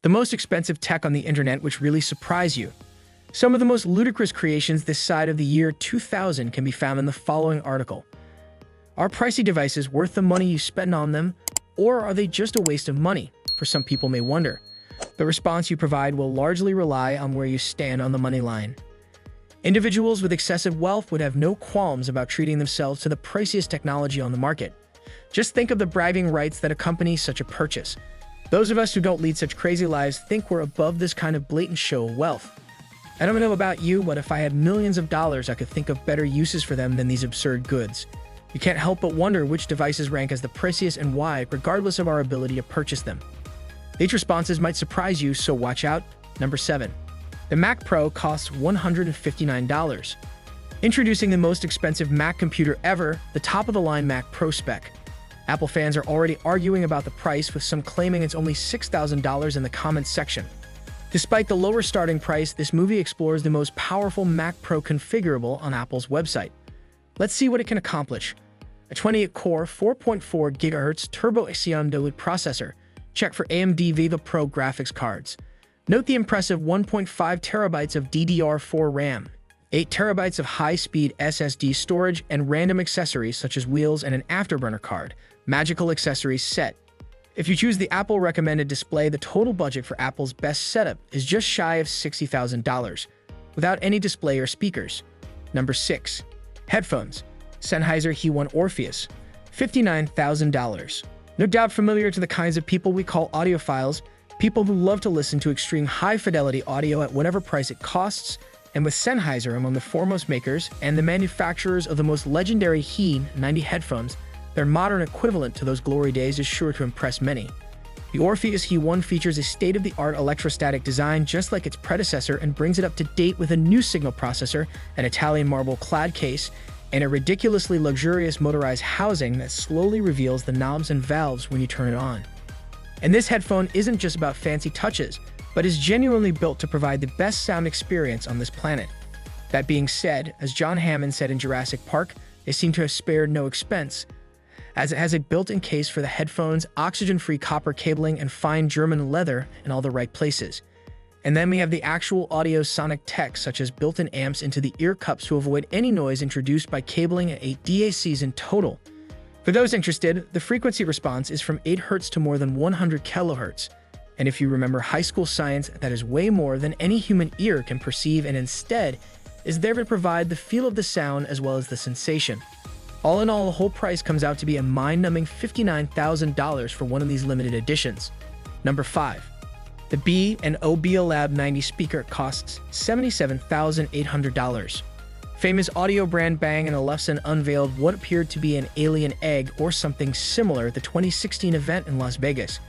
The most expensive tech on the internet which really surprise you. Some of the most ludicrous creations this side of the year 2000 can be found in the following article. Are pricey devices worth the money you spend on them, or are they just a waste of money? For some people may wonder. The response you provide will largely rely on where you stand on the money line. Individuals with excessive wealth would have no qualms about treating themselves to the priciest technology on the market. Just think of the bragging rights that accompany such a purchase. Those of us who don't lead such crazy lives think we're above this kind of blatant show of wealth. I don't know about you, but if I had millions of dollars, I could think of better uses for them than these absurd goods. You can't help but wonder which devices rank as the priciest and why, regardless of our ability to purchase them. These responses might surprise you, so watch out. Number 7. The Mac Pro costs $159. Introducing the most expensive Mac computer ever, the top-of-the-line Mac Pro spec. Apple fans are already arguing about the price, with some claiming it's only $6,000 in the comments section. Despite the lower starting price, this movie explores the most powerful Mac Pro configurable on Apple's website. Let's see what it can accomplish. A 28-core, 4.4 GHz Turbo Xeon Dual processor. Check for AMD Viva Pro graphics cards. Note the impressive 1.5 terabytes of DDR4 RAM, 8 terabytes of high-speed SSD storage, and random accessories such as wheels and an afterburner card. Magical accessories set. If you choose the Apple recommended display, the total budget for Apple's best setup is just shy of $60,000, without any display or speakers. Number 6. Headphones. Sennheiser He1 Orpheus. $59,000. No doubt familiar to the kinds of people we call audiophiles, people who love to listen to extreme high-fidelity audio at whatever price it costs, and with Sennheiser among the foremost makers and the manufacturers of the most legendary He90 headphones, their modern equivalent to those glory days is sure to impress many. The Orpheus He1 features a state-of-the-art electrostatic design just like its predecessor and brings it up to date with a new signal processor, an Italian marble-clad case, and a ridiculously luxurious motorized housing that slowly reveals the knobs and valves when you turn it on. And this headphone isn't just about fancy touches, but is genuinely built to provide the best sound experience on this planet. That being said, as John Hammond said in Jurassic Park, they seem to have spared no expense, as it has a built-in case for the headphones, oxygen-free copper cabling, and fine German leather in all the right places. And then we have the actual audio sonic tech, such as built-in amps into the ear cups to avoid any noise introduced by cabling, at 8 DACs in total. For those interested, the frequency response is from 8 Hz to more than 100 kHz. And if you remember high school science, that is way more than any human ear can perceive, and instead is there to provide the feel of the sound as well as the sensation. All in all, the whole price comes out to be a mind-numbing $59,000 for one of these limited editions. Number 5. The B&O Beolab 90 speaker costs $77,800. Famous audio brand Bang & Olufsen unveiled what appeared to be an alien egg or something similar at the 2016 event in Las Vegas.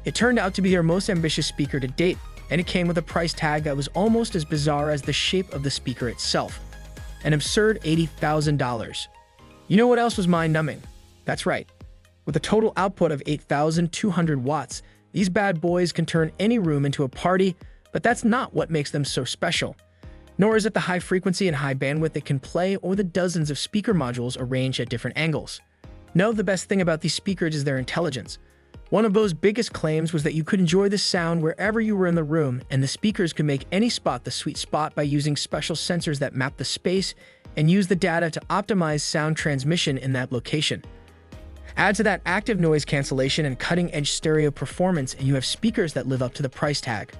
It turned out to be their most ambitious speaker to date, and it came with a price tag that was almost as bizarre as the shape of the speaker itself. An absurd $80,000. You know what else was mind-numbing? That's right. With a total output of 8,200 watts, these bad boys can turn any room into a party, but that's not what makes them so special. Nor is it the high frequency and high bandwidth they can play or the dozens of speaker modules arranged at different angles. No, the best thing about these speakers is their intelligence. One of Bose's biggest claims was that you could enjoy the sound wherever you were in the room, and the speakers could make any spot the sweet spot by using special sensors that map the space and use the data to optimize sound transmission in that location. Add to that active noise cancellation and cutting-edge stereo performance, and you have speakers that live up to the price tag.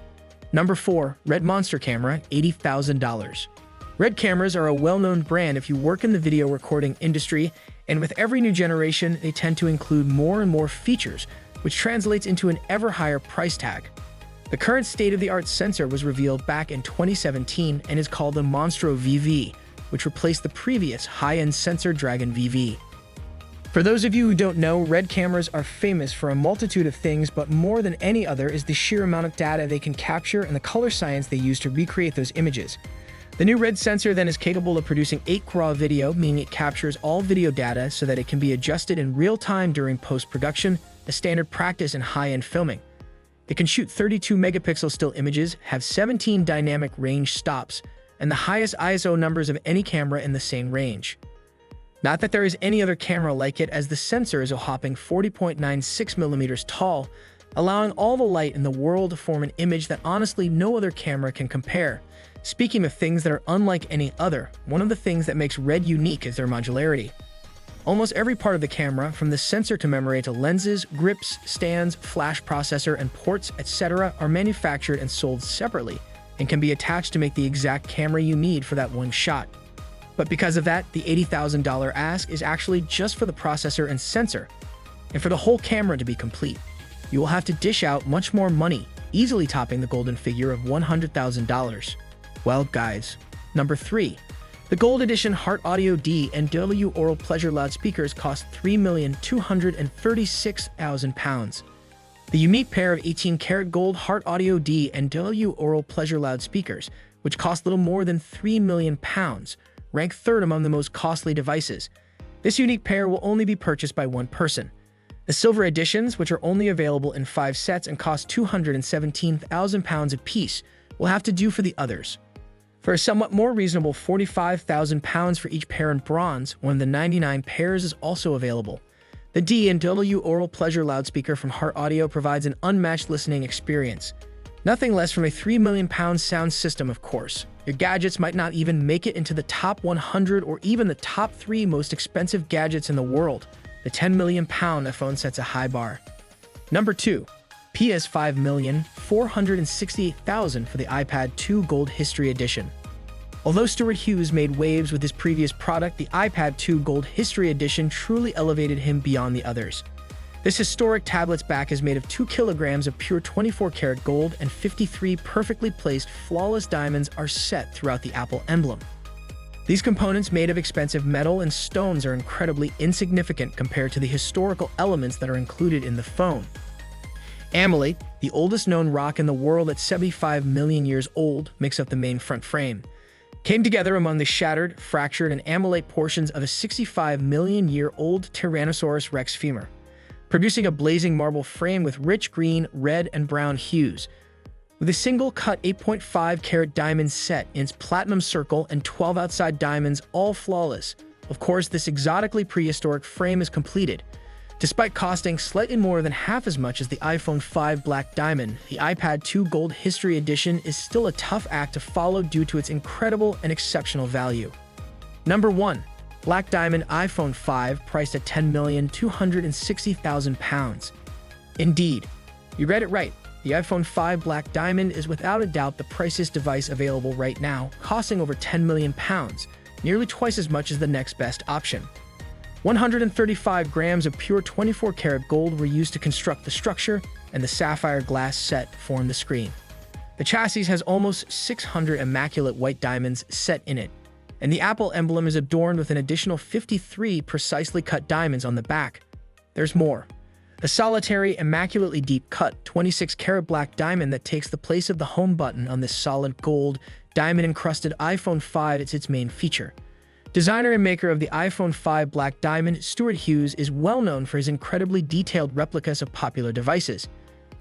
Number 4. Red Monster Camera, $80,000. Red cameras are a well-known brand if you work in the video recording industry, and with every new generation, they tend to include more and more features, which translates into an ever higher price tag. The current state-of-the-art sensor was revealed back in 2017 and is called the Monstro VV, which replaced the previous high-end sensor Dragon VV. For those of you who don't know, Red cameras are famous for a multitude of things, but more than any other is the sheer amount of data they can capture and the color science they use to recreate those images. The new Red sensor then is capable of producing 8K RAW video, meaning it captures all video data so that it can be adjusted in real time during post-production, a standard practice in high-end filming. It can shoot 32 megapixel still images, have 17 dynamic range stops, and the highest ISO numbers of any camera in the same range. Not that there is any other camera like it, as the sensor is a whopping 40.96 millimeters tall, allowing all the light in the world to form an image that honestly no other camera can compare. Speaking of things that are unlike any other, one of the things that makes Red unique is their modularity. Almost every part of the camera, from the sensor to memory to lenses, grips, stands, flash processor, and ports, etc., are manufactured and sold separately and can be attached to make the exact camera you need for that one shot. But because of that, the $80,000 ask is actually just for the processor and sensor, and for the whole camera to be complete. You will have to dish out much more money, easily topping the golden figure of $100,000. Well, guys. Number 3. The Gold Edition Heart Audio D and W Oral Pleasure loudspeakers cost £3,236,000. The unique pair of 18-karat gold Heart Audio D and W Oral Pleasure loudspeakers, which cost little more than £3 million, rank third among the most costly devices. This unique pair will only be purchased by one person. The silver editions, which are only available in 5 sets and cost £217,000 apiece, will have to do for the others. For a somewhat more reasonable £45,000 for each pair in bronze, one of the 99 pairs is also available. The D&W Oral Pleasure loudspeaker from Heart Audio provides an unmatched listening experience. Nothing less from a £3 million sound system, of course. Your gadgets might not even make it into the top 100 or even the top 3 most expensive gadgets in the world. The £10 million phone sets a high bar. Number 2. PS $5,468,000 for the iPad 2 Gold History Edition. Although Stuart Hughes made waves with his previous product, the iPad 2 Gold History Edition truly elevated him beyond the others. This historic tablet's back is made of 2 kilograms of pure 24-karat gold, and 53 perfectly placed, flawless diamonds are set throughout the Apple emblem. These components, made of expensive metal and stones, are incredibly insignificant compared to the historical elements that are included in the phone. Ammolite, the oldest known rock in the world at 75 million years old, makes up the main front frame. Came together among the shattered, fractured, and ammolite portions of a 65 million year old Tyrannosaurus rex femur, producing a blazing marble frame with rich green, red, and brown hues. With a single cut 8.5 karat diamond set in its platinum circle and 12 outside diamonds, all flawless. Of course, this exotically prehistoric frame is completed. Despite costing slightly more than half as much as the iPhone 5 Black Diamond, the iPad 2 Gold History Edition is still a tough act to follow due to its incredible and exceptional value. Number 1. Black Diamond iPhone 5, priced at £10,260,000. Indeed, you read it right. The iPhone 5 Black Diamond is without a doubt the priciest device available right now, costing over £10 million, nearly twice as much as the next best option. 135 grams of pure 24-karat gold were used to construct the structure, and the sapphire glass set formed the screen. The chassis has almost 600 immaculate white diamonds set in it, and the Apple emblem is adorned with an additional 53 precisely cut diamonds on the back. There's more. A solitary, immaculately deep-cut 26-karat black diamond that takes the place of the home button on this solid gold, diamond-encrusted iPhone 5 is its main feature. Designer and maker of the iPhone 5 Black Diamond, Stuart Hughes, is well known for his incredibly detailed replicas of popular devices.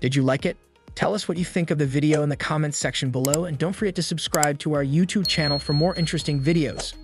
Did you like it? Tell us what you think of the video in the comments section below, and don't forget to subscribe to our YouTube channel for more interesting videos.